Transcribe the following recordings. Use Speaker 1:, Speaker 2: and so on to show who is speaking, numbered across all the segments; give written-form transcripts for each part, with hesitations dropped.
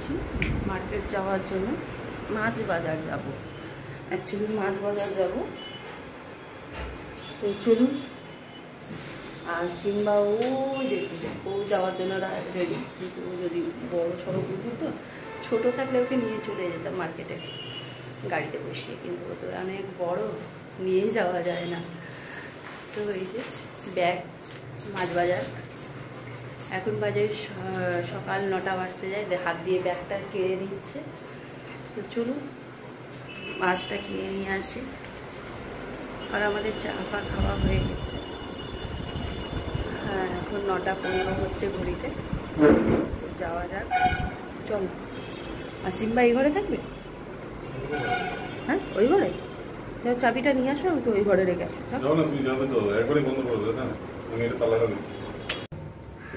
Speaker 1: বেরিয়েছি মার্কেট যাওয়ার জন্য। মাছ বাজার যাব, অ্যাকচুয়ালি মাছ বাজার যাব। তো চলুন। আর সিম্বা ওই দেখবে, ও যাওয়ার জন্য রেডি। কিন্তু ও যদি বড় সড়ো কুকুর তো, ছোটো থাকলে ওকে নিয়ে চলে যেতাম মার্কেটে গাড়িতে বসিয়ে, কিন্তু ও তো অনেক বড়, নিয়ে যাওয়া যায় না। তো এই যে ব্যাগ, মাছ বাজার এখন বাজে সকাল 9টা বাজতে যায়, হাত দিয়ে ব্যাগটা কেড়ে নিচ্ছে। তো চলুন মাছটা কিনে নিয়ে আসি। আর আমাদের চা পা খাওয়া হয়ে গেছে। হ্যাঁ, এখন 9টা 15 হচ্ছে ঘড়িতে। তো যাওয়া যাক, চল। আর সিম্বা এই ঘরে থাকবে? হ্যাঁ, ওই ঘরে চাবিটা নিয়ে আসো, ওই ঘরে রেখে আসো।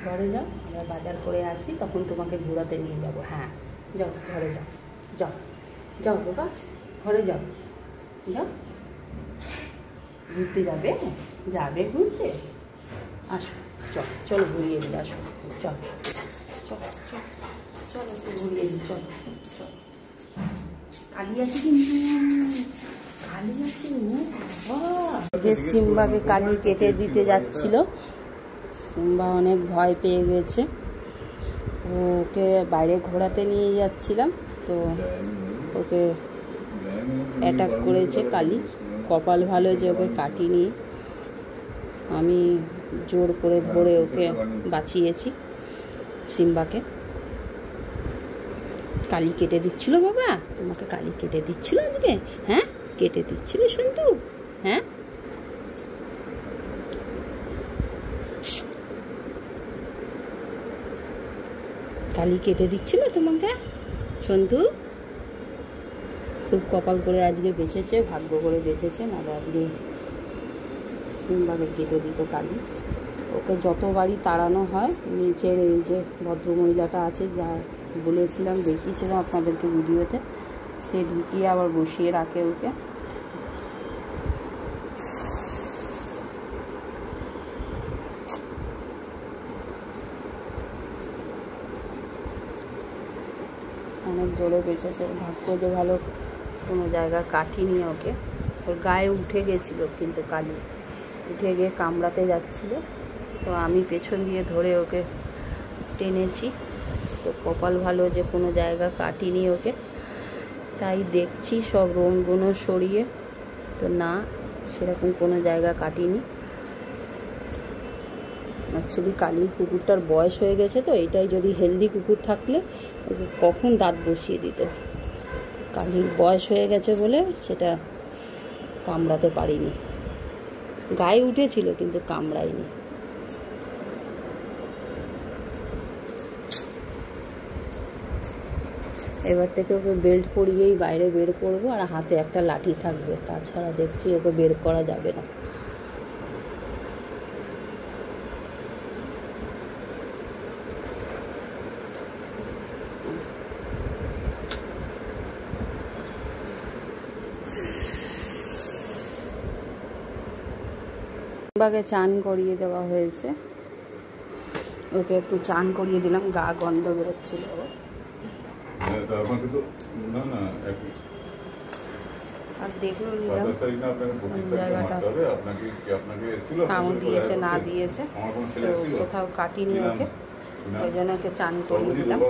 Speaker 1: ঘরে যাও, আমরা বাজার করে আসি, তখন তোমাকে ঘোরাতে নিয়ে যাবো। হ্যাঁ যাও, ঘরে যাও, যাও যাও বাবা, ঘরে যাও, যাও। ঘুরতে যাবে? যাবে ঘুরতে? আসো, চল, চলো ঘুরিয়ে দিই, আসো, চল চল চল, চলো একটু ঘুরিয়ে দিই, চল চল। কালি আছে কিন্তু, কালি আছে। যে সিম্বাকে কালি কেটে দিতে যাচ্ছিল, সিম্বা অনেক ভয় পেয়ে গেছে। ওকে বাইরে ঘোরাতে নিয়ে যাচ্ছিলাম, তো ওকে অ্যাটাক করেছে কালি। কপাল ভালো যে ওকে কাটিনি, আমি জোর করে ধরে ওকে বাঁচিয়েছি সিম্বাকে। কালি কেটে দিচ্ছিল বাবা, তোমাকে কালি কেটে দিচ্ছিল আজকে? হ্যাঁ, কেটে দিচ্ছিল সন্তু? হ্যাঁ, কালি কেটে দিচ্ছিল তোমাকে সন্তু? খুব কপাল করে আজকে বেঁচেছে, ভাগ্য করে বেঁচেছে, নাহলে আজকে সিম্বাকে কেটে দিত কালি। ওকে যতবারই তাড়ানো হয়, নিচের এই যে ভদ্রমহিলাটা আছে, যা বলেছিলাম, দেখিয়েছিলাম আপনাদেরকে ভিডিওতে, সে ঢুকিয়ে আবার বসিয়ে রাখে ওকে। অনেক জোরে বেঁচেছে, ভাগ্য যে ভালো, কোনো জায়গা কাটিনি ওকে। ওর গায়ে উঠে গেছিলো, কিন্তু কালি উঠে গিয়ে কামড়াতে যাচ্ছিল, তো আমি পেছন দিয়ে ধরে ওকে টেনেছি। তো কপাল ভালো যে কোনো জায়গা কাটিনি ওকে, তাই দেখছি সব রোমগুলো সরিয়ে, তো না, সেরকম কোনো জায়গা কাটিনি। অ্যাকচুয়ালি কালির কুকুরটার বয়স হয়ে গেছে, তো এটাই যদি হেলদি কুকুর থাকলে ওকে কখন দাঁত বসিয়ে দিত। কালির বয়স হয়ে গেছে বলে সেটা কামড়াতে পারিনি। গায়ে উঠেছিল কিন্তু কামড়ায়নি। এবার থেকে ওকে বেল্ট পরিয়েই বাইরে বের করবো, আর হাতে একটা লাঠি থাকবে, তাছাড়া দেখছি ওকে বের করা যাবে না। সিম্বাকে চান করিয়ে দেওয়া হয়েছে, ওকে একটু চান করিয়ে দিলাম, গা গন্ধ বেরোচ্ছিল। আর দেখুন জায়গাটা কামড় দিয়েছে না দিয়েছে, তো কোথাও কাটিনি ওকে, ওই জন্য ওকে চান করিয়ে দিলাম।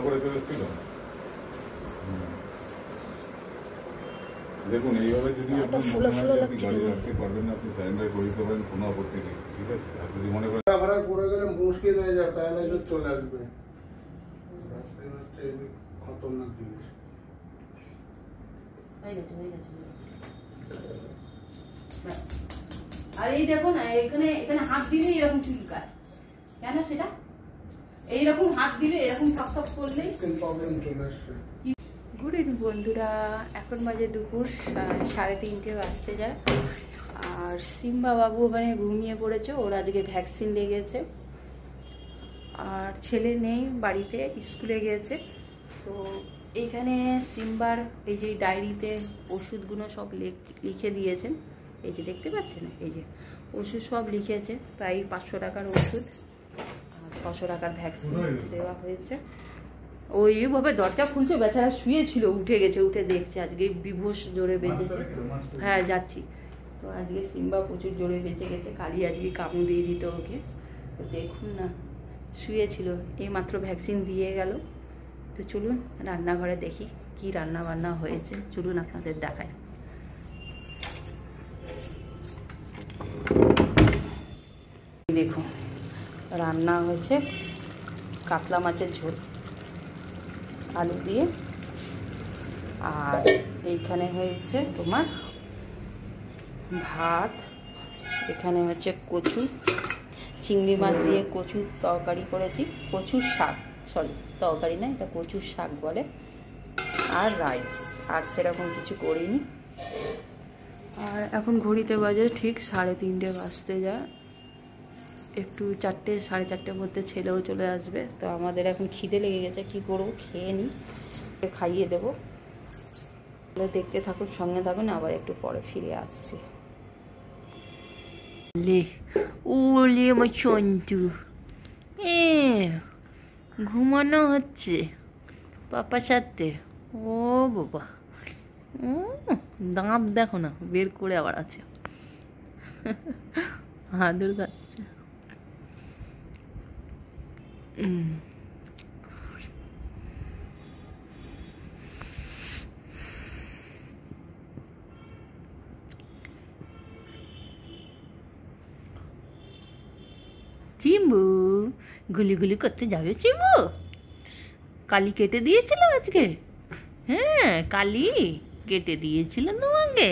Speaker 2: দেখুন এইভাবে যদি আপনি ফুলে ফুলে লাগছে পারবেন না, আপনি সারেন্ডার করে দিতে পারেন, কোনো আপত্তি নেই, ঠিক আছে? আর যদি মনে করেন খারাপ পড়ে গেলে মুশকিল হয়ে যায়, প্যারালাইজার চলে আসবে, রাস্তায় হচ্ছে খতরনাক জিনিস।
Speaker 1: হয়ে গেছে। আর এই দেখুন, এখানে হাত দিলে এরকম চুলকায় কেন? সেটা এইরকম হাত দিলে এরকম টপ টপ করলেই
Speaker 2: প্রবলেম চলে আসছে।
Speaker 1: গুড ইভিনিং বন্ধুরা, এখন বাজে দুপুর 3:30 বাজতে যায়। আর সিম্বা বাবু ওখানে ঘুমিয়ে পড়েছে, ওর আজকে ভ্যাকসিন লেগেছে। আর ছেলে নেই বাড়িতে, স্কুলে গেছে। তো এইখানে সিম্বার এই যে ডায়েরিতে ওষুধগুলো সব লিখে দিয়েছেন, এই যে দেখতে পাচ্ছেন, এই যে ওষুধ সব লিখেছে। প্রায় 500 টাকার ওষুধ, 600 টাকার ভ্যাকসিন দেওয়া হয়েছে। ওইভাবে দরজা খুলছে, বেচারা শুয়েছিল, উঠে গেছে, উঠে দেখছে। আজকে বিভোস জোরে বেঁচেছে। হ্যাঁ যাচ্ছি। তো আজকে সিম্বা প্রচুর জোরে বেঁচে গেছে, কালি আজকে কামড় দিয়ে দিত ওকে। তো দেখুন না, শুয়েছিল, এই মাত্র ভ্যাকসিন দিয়ে গেল। তো চলুন রান্নাঘরে দেখি কি রান্না বান্না হয়েছে, চলুন আপনাদের দেখাই। দেখুন রান্না হয়েছে কাতলা মাছের ঝোল আলু দিয়ে, আর এইখানে হয়েছে তোমার ভাত, এখানে হচ্ছে কচু, চিংড়ি মাছ দিয়ে কচুর তরকারি করেছি, কচুর শাক, সরি তরকারি না, এটা কচুর শাক বলে, আর রাইস, আর সেরকম কিছু করিনি। আর এখন ঘড়িতে বাজে ঠিক 3:30 বাজতে যায়, একটু 4টে 4:30 মধ্যে ছেলেও চলে আসবে। তো আমাদের এখন খিদে লেগে গেছে, কি করবো, খেয়ে নিই, খাইয়ে দেবো। দেখতে থাকুন, সঙ্গে থাকুন, আবার একটু পরে ফিরে আসছি। ওলে আমার চন্টু, ঘুমানো হচ্ছে পাপার সাথে। ও বাবা, দাঁত দেখো না, বের করে আবার আছে, হাদুর খাচ্ছে। চিম্বু গুলি করতে যাবে? চিম্বু কালি কেটে দিয়েছিল আজকে? হ্যাঁ কালি কেটে দিয়েছিল তোমাকে।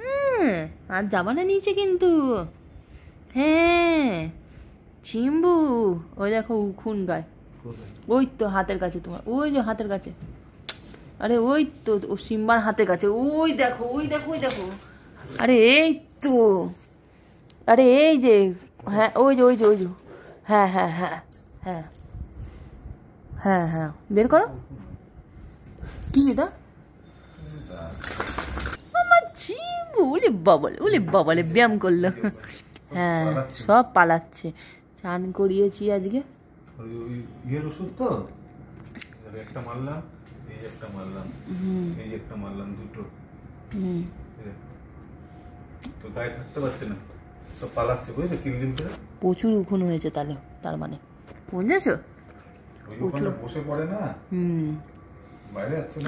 Speaker 1: হ্যাঁ আর যাবা না নিচে কিন্তু। হ্যাঁ চিম্বু, ওই দেখো উখুন গায়, ওই তো হাতের কাছে তোমার, ওই যে হাতের কাছে, আরে ওই তো ও সিম্বার হাতের কাছে, ওই দেখো ওই দেখো ওই দেখো, আরে এই তো, আরে এই যে, হ্যাঁ ওই যে ওই যে ওই যে, হ্যাঁ হ্যাঁ হ্যাঁ হ্যাঁ হ্যাঁ হ্যাঁ বের করো। কি এটা আমার চিম্বু, ওলে বাবালে ব্যায়াম করলো। হ্যাঁ সব পালাচ্ছে, চান করিয়েছি আজকে।
Speaker 2: ইয়ের ওষুধ তো একটা মারলাম, এই একটা মারলাম, এই একটা মারলাম, দুটো। তো গায়ে থাকতে পারছে না, সব পালাচ্ছে, বুঝেছো, কিলবিল করে।
Speaker 1: প্রচুর উকুন হয়েছে তাহলে, তার মানে বুঝেছো,
Speaker 2: প্রচুর বসে পড়ে না। বাইরে যাচ্ছে না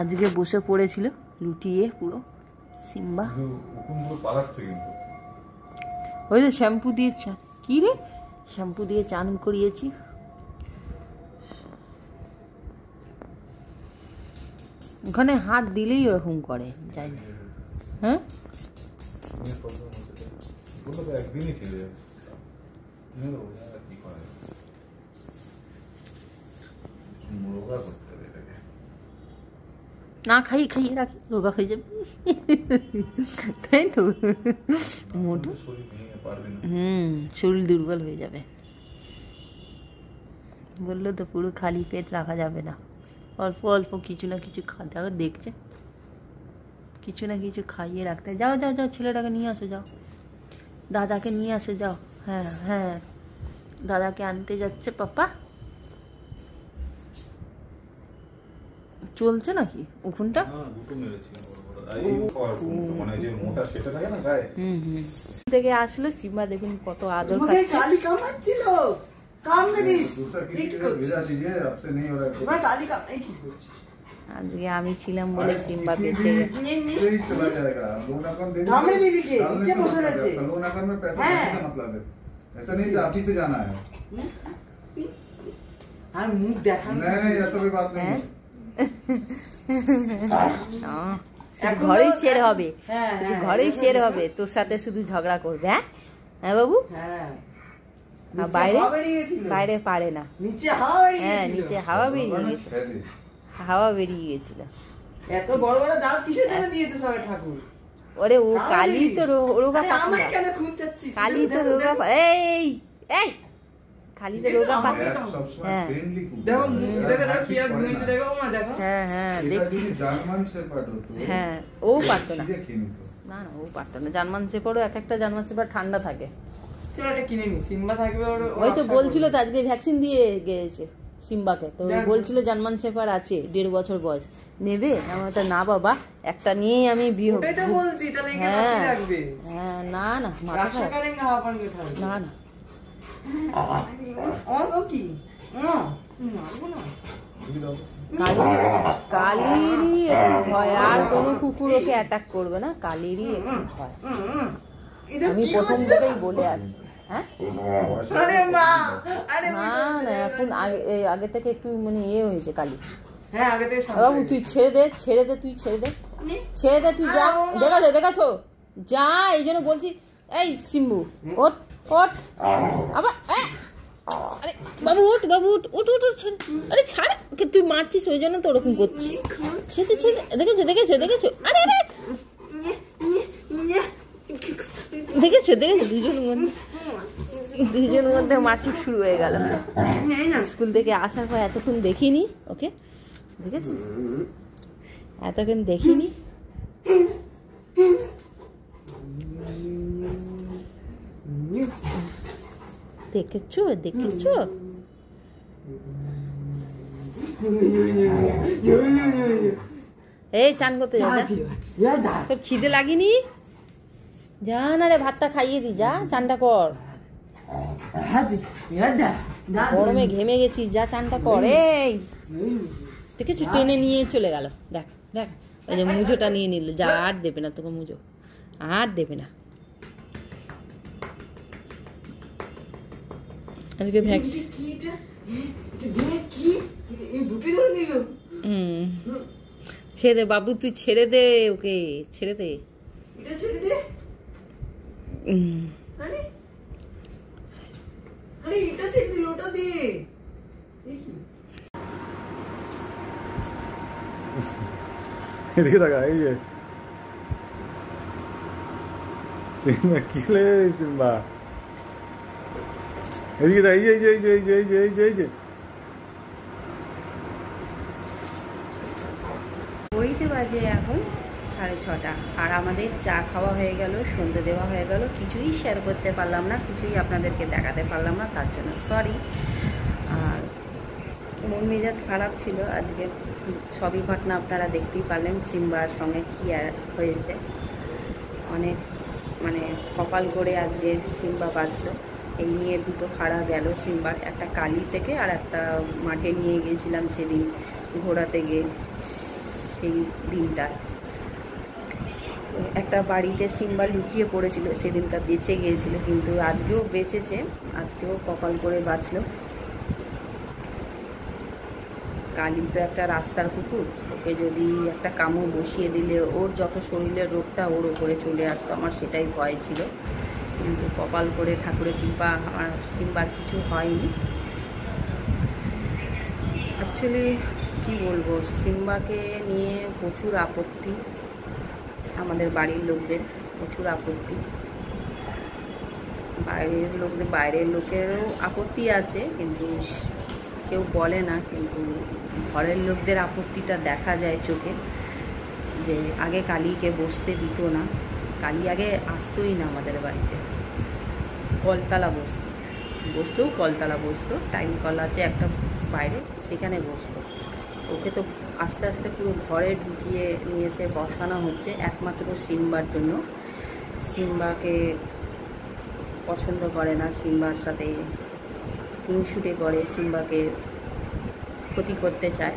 Speaker 1: আজকে বসে পড়েছিল লুটিয়ে পুরো সিম্বা।
Speaker 2: উকুনগুলো পালাচ্ছে কিন্তু।
Speaker 1: ওই যে শ্যাম্পু দিয়ে কি রে, শ্যাম্পু দিয়ে চান করিয়েছি। ওখানে হাত দিলেই ওরকম করে, যাই না। হ্যাঁ
Speaker 2: একদিনই ছিল
Speaker 1: না, খাইয়ে রাখি, রোগা হয়ে যাবে, তাই তো, মোটু শরীর দুর্বল হয়ে যাবে। বললো তো পুরো খালি পেট রাখা যাবে না, অল্প অল্প কিছু না কিছু খাতে হবে, দেখছে কিছু না কিছু খাইয়ে রাখতে। যাও যাও যাও, ছেলেটাকে নিয়ে আসো, যাও দাদাকে নিয়ে আসো, যাও। হ্যাঁ হ্যাঁ দাদাকে আনতে যাচ্ছে পাপা। চলছে নাকি উকুনটা? থেকে আসলো সিম্বা, দেখুন কত আদর খাচ্ছে। আজকে আমি ছিলাম বলে সিম্বা বেঁচে ঘরেই শের হবে, শুধু ঘরেই শের হবে, তোর সাথে শুধু ঝগড়া করবে। হ্যাঁ হ্যাঁ বাবু, বাইরে বাইরে পারে না। হ্যাঁ নিচে হাওয়া বেরিয়ে গেছে, হাওয়া বেরিয়ে গেছিল।
Speaker 3: এত বড় বড় দাঁত কিসের জন্য দিয়েছে সবাই ঠাকুর?
Speaker 1: ওরে ও কালি তো রোগা পাতলা, কালি তো রোগা, এই এই খালি তো রোগা পাতলা। হ্যাঁ
Speaker 3: দেখো দেখো দেখো কি ঘুমিয়েছে, দেখো মা দেখো।
Speaker 1: হ্যাঁ হ্যাঁ দেখছি। হ্যাঁ ও পারতো না, না না ও পারতো না। জার্মান শেফার্ডও এক একটা জার্মান শেফার্ড ঠান্ডা থাকে।
Speaker 3: চলো এটা কিনে নি, সিম্বা থাকবে ওর।
Speaker 1: ওই তো বলছিল তো আজকে ভ্যাকসিন দিয়ে গেছে সিম্বাকে। তো বলছিল জার্মান শেফার্ড আছে 1.5 বছর বয়স, নেবে? আমার তো না বাবা, একটা নিয়েই আমি বিয়ে।
Speaker 3: ওটাই তো বলছি, তাহলে একে
Speaker 1: হ্যাঁ
Speaker 3: রাখি রাখবে।
Speaker 1: হ্যাঁ, না না, মাথা
Speaker 3: রাখা
Speaker 1: খারাপ।
Speaker 3: করেন না আপন কে থাকবে।
Speaker 1: না না,
Speaker 3: ও কি মারবো না।
Speaker 1: কালিরই একটু ভয়, আর কোনো কুকুর ওকে অ্যাটাক করবে না, কালিরই একটু ভয়। আমি প্রথম থেকেই বলে আসছি। হ্যাঁ
Speaker 3: আরে মা, আরে
Speaker 1: না না, এখন আগে থেকে একটু মানে হয়েছে কালি।
Speaker 3: হ্যাঁ আগে থেকে
Speaker 1: বাবু তুই ছেড়ে দে, তুই ছেড়ে দে, তুই যা। দেখাছো যা, এই জন্য বলছি। এই সিম্বু, ওঠ ওঠ আবার। আরে বাবু ওঠ, ছাড়। আরে ছাড় ওকে, তুই মারছিস ওই জন্য তো ওরকম করছিস। ছেড়ে দেখেছো। আরে দেখেছো দুজনের মধ্যে মারপিট শুরু হয়ে গেল। স্কুল থেকে আসার পর এতক্ষণ দেখিনি ওকে, দেখেছো? এতক্ষণ দেখিনি। দেখেছো এই চান করতে যা, তোর খিদে লাগেনি? যা না রে, ভাতটা খাইয়ে দি, যা চানটা কর। গরমে ঘেমে গেছিস, যা চানটা কর। এই দেখেছো, টেনে নিয়ে চলে গেল। দেখ ওই যে মুজোটা নিয়ে নিল, যা আর দেবে না তোকে, মুজো আর দেবে না। আজকে ভ্যাকসিন ছেড়ে দে বাবু, তুই ছেড়ে দে ওকে, ছেড়ে দে।
Speaker 2: এদিকে দেখা, এই যে সিম্বা কি লেগে সিম্বা, এদিকে দেখ, এই যে
Speaker 1: ঘড়িতে বাজে এখন 6:30, আর আমাদের চা খাওয়া হয়ে গেল, সন্ধ্যে দেওয়া হয়ে গেল। কিছুই শেয়ার করতে পারলাম না, কিছুই আপনাদেরকে দেখাতে পারলাম না, তার জন্য সরি। আর মন মেজাজ খারাপ ছিল আজকে, সবই ঘটনা আপনারা দেখতেই পারলেন। সিম্বার সঙ্গে কী হয়েছে, অনেক মানে কপাল করে আজকে সিম্বা বাঁচলো। এই নিয়ে দুটো ফাড়া গেল সিম্বার, একটা কালি থেকে আর একটা মাঠে নিয়ে গিয়েছিলাম সেদিন ঘোরাতে গিয়ে, সেই দিনটা। তো একটা বাড়িতে সিম্বা লুকিয়ে পড়েছিল, সেদিনটা বেঁচে গিয়েছিল, কিন্তু আজকেও বেঁচেছে, আজকেও কপাল করে বাঁচলো। কালি তো একটা রাস্তার কুকুর, ওকে যদি একটা কামড় বসিয়ে দিলে ওর যত শরীরের রোগটা ওর ওপরে চলে আসতো, আমার সেটাই ভয় ছিল। কিন্তু কপাল করে ঠাকুরের কৃপা, আমার সিম্বার কিছু হয়নি। অ্যাকচুয়ালি কী বলবো, সিম্বাকে নিয়ে প্রচুর আপত্তি, আমাদের বাড়ির লোকদের প্রচুর আপত্তি। বাইরের লোকেরও আপত্তি আছে, কিন্তু কেউ বলে না। কিন্তু ঘরের লোকদের আপত্তিটা দেখা যায় চোখে, যে আগে কালীকে বসতে দিত না। কালী আগে আসতোই না আমাদের বাড়িতে, কলতলা বসলেও কলতলা বসতো, টাইম কল আছে একটা বাইরে, সেখানে বসতো। ওকে তো আস্তে আস্তে পুরো ঘরে ঢুকিয়ে নিয়ে এসে বসানো হচ্ছে একমাত্র সিম্বার জন্য। সিম্বাকে পছন্দ করে না, সিম্বার সাথে হিংসুটে করে, সিম্বাকে ক্ষতি করতে চায়।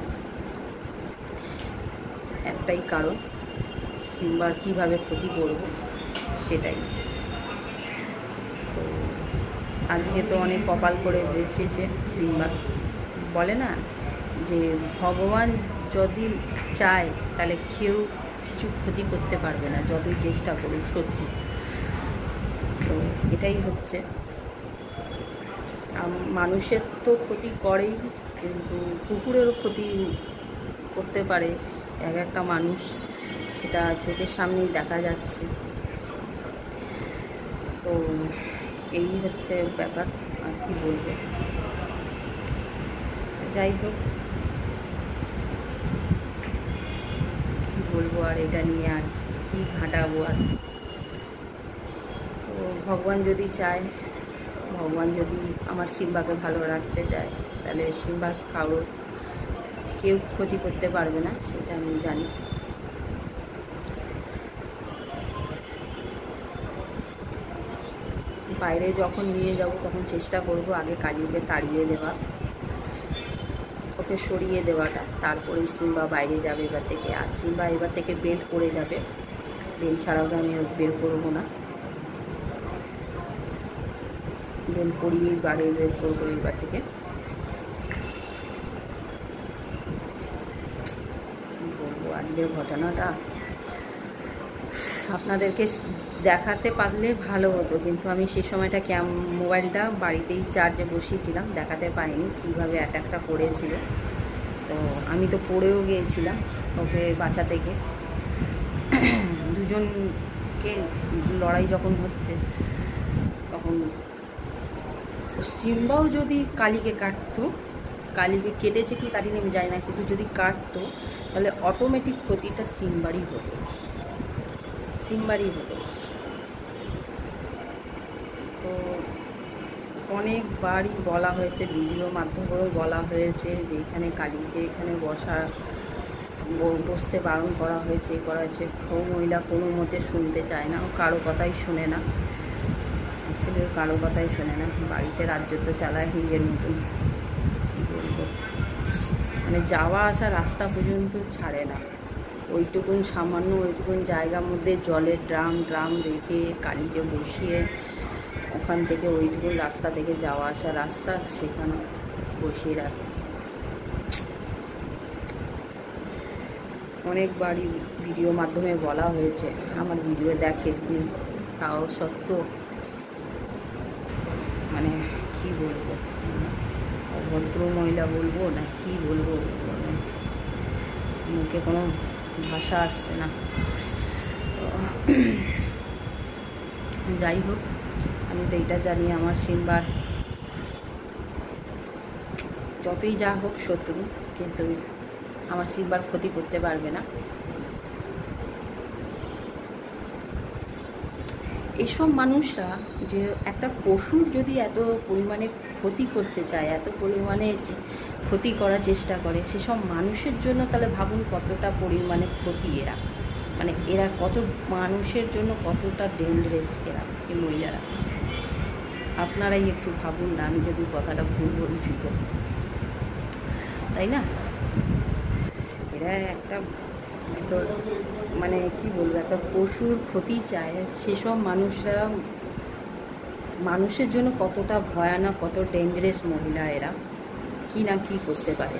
Speaker 1: একটাই কারণ, সিম্বার কিভাবে ক্ষতি করব সেটাই। তো আজকে তো অনেক কপাল করে বেঁচেছে সিম্বা। বলে না যে ভগবান যদি চায় তাহলে কেউ কিছু ক্ষতি করতে পারবে না, যতই চেষ্টা করুক শত্রু। তো এটাই হচ্ছে, মানুষের তো ক্ষতি করেই, কিন্তু কুকুরেরও ক্ষতি করতে পারে এক একটা মানুষ, সেটা চোখের সামনেই দেখা যাচ্ছে। তো এই হচ্ছে ব্যাপার, আর কি বলবো। যাই হোক, কি বলবো আর এটা নিয়ে, আর কি ঘাঁটাবো আর। তো ভগবান যদি চায়, ভগবান যদি আমার সিম্বাকে ভালো রাখতে চায়, তাহলে সিম্বার কারো কেউ ক্ষতি করতে পারবে না, সেটা আমি জানি। বাইরে যখন নিয়ে যাব তখন চেষ্টা করব আগে কালিকে তাড়িয়ে দেওয়া, ওকে সরিয়ে দেওয়াটা, তারপরে সিম্বা বাইরে যাবে এবার থেকে। আর সিম্বা এবার থেকে বেল্ট পরে যাবে, বেল্ট ছাড়াও তো আমি বের করবো না, বেল্ট পরিয়েই বাড়ি বের করবো এবার থেকে। বলবো আজকের ঘটনাটা আপনাদেরকে দেখাতে পারলে ভালো হতো, কিন্তু আমি সেই সময়টা মোবাইলটা বাড়িতেই চার্জে বসিয়েছিলাম, দেখাতে পাইনি কীভাবে অ্যাটাকটা করেছিল। তো আমি তো পড়েও গিয়েছিলাম ওকে বাঁচাতে গিয়ে। দুজনকে লড়াই যখন হচ্ছে তখন সিম্বাও যদি কালিকে কাটতো, কালিকে কেটেছে কি কাটিনি আমি জানি না, কিন্তু যদি কাটতো তাহলে অটোমেটিক ক্ষতিটা সিম্বারই হতো। তো অনেকবারই বলা হয়েছে, ভিডিও মাধ্যমেও বলা হয়েছে যে এখানে কালিকে এখানে বসতে বারণ করা হয়েছে, কেউ মহিলা কোনো মতে শুনতে চায় না, ও কারো কথাই শোনে না, অ্যাকচুয়ালি ও কারো কথাই শোনে না। বাড়িতে রাজ্য তো চালায় নিজের মতন, কী বলবো, মানে যাওয়া আসা রাস্তা পর্যন্ত ছাড়ে না। ওইটুকুন জায়গার মধ্যে জলের ড্রাম রেখে কালিকে বসিয়ে ওখান থেকে ওইটুকুন রাস্তা থেকে যাওয়া আসা রাস্তা সেখানে বসিয়ে রাখে। অনেকবারই ভিডিও মাধ্যমে বলা হয়েছে, আমার ভিডিও দেখে তাও সত্ত্বেও মানে কি বলবো, অভদ্র মহিলা বলবো না কি বলবো, মুখে কোনো ভাষা আসছে না। যাই হোক, আমি তো এইটা জানি আমার সিম্বার যতই যা হোক শত্রু, কিন্তু আমার সিম্বার ক্ষতি করতে পারবে না। এইসব মানুষরা যে একটা পশুর যদি এত পরিমাণে ক্ষতি করতে চায়, এত পরিমাণে ক্ষতি করার চেষ্টা করে, সেসব মানুষের জন্য তাহলে ভাবুন কতটা পরিমাণে ক্ষতি এরা, মানে এরা কত মানুষের জন্য কতটা ডেঞ্জারাস এরা, এই মহিলারা। আপনারাই একটু ভাবুন না, আমি যদি কথাটা ভুল বলছি তো, তাই না? এরা একটা মানে কি বলবো, একটা পশুর ক্ষতি চায়, সেসব মানুষরা মানুষের জন্য কতটা ভয়ানক, কত ডেঞ্জারাস মহিলা এরা, কি না কি করতে পারে,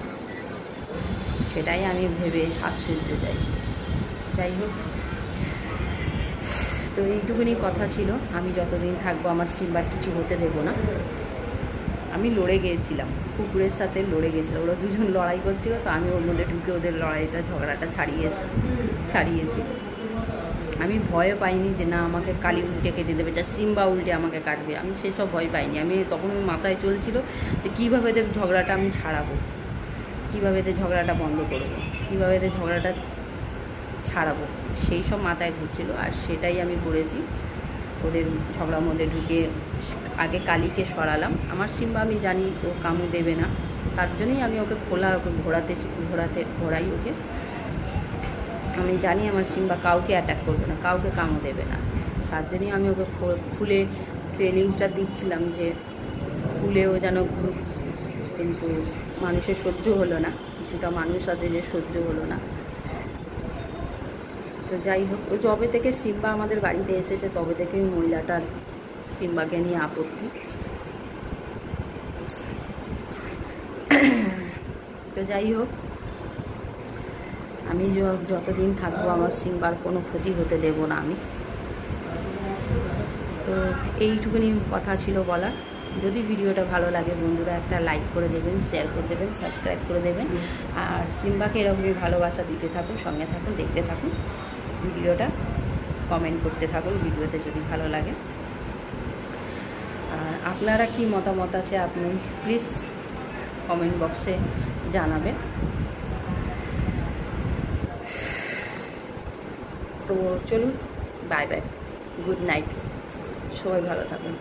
Speaker 1: সেটাই আমি ভেবে আশ্চর্য যাই। যাই হোক, তো এইটুকুনি কথা ছিল। আমি যতদিন থাকবো আমার সিম্বার কিছু হতে দেবো না। আমি লড়ে গিয়েছিলাম, কুকুরের সাথে লড়ে গেছিলাম, ওরা দুজন লড়াই করছিল, তো আমি ওর মধ্যে ঢুকে ওদের ঝগড়াটা ছাড়িয়েছি। আমি ভয় পাইনি যে না আমাকে কালি উল্টে কেটে দেবে, যা সিম্বা উল্টে আমাকে কাটবে, আমি সেসব ভয় পাইনি। আমি তখন ওই মাথায় চলছিল যে কীভাবে এদের ঝগড়াটা আমি ছাড়াবো, কীভাবে এদের ঝগড়াটা বন্ধ করবো, কীভাবে এদের ঝগড়াটা ছাড়াবো, সেই সব মাথায় ঘুরছিল। আর সেটাই আমি করেছি, ওদের ঝগড়ার মধ্যে ঢুকে আগে কালিকে সরালাম। আমার সিম্বা আমি জানি ও কামু দেবে না, তার জন্যই আমি ওকে ঘোরাই ওকে। আমি জানি আমার সিম্বা কাউকে অ্যাটাক করবে না, কাউকে কামু দেবে না, তার জন্যই আমি ওকে খুলে ট্রেনিংটা দিচ্ছিলাম যে খুলেও যেন ঘুরুক। কিন্তু মানুষের সহ্য হলো না, কিছুটা মানুষ আছে যে সহ্য হলো না। তো যাই হোক, ওই যবে থেকে সিম্বা আমাদের বাড়িতে এসেছে তবে থেকে মহিলাটার সিম্বাকে নিয়ে আপত্তি। তো যাই হোক, আমি যতদিন থাকবো আমার সিম্বার কোনো ক্ষতি হতে দেব না আমি। তো এইটুকুনি কথা ছিল বলার। যদি ভিডিওটা ভালো লাগে বন্ধুরা একটা লাইক করে দেবেন, শেয়ার করে দেবেন, সাবস্ক্রাইব করে দেবেন। আর সিম্বাকে এরকমই ভালোবাসা দিতে থাকুন, সঙ্গে থাকুন, দেখতে থাকুন ভিডিওটা, কমেন্ট করতে থাকুন ভিডিওতে যদি ভালো লাগে। আর আপনারা কি মতামত আছে আপনি প্লিজ কমেন্ট বক্সে জানাবেন। তো চলুন, বাই বাই, গুড নাইট, সবাই ভালো থাকুন।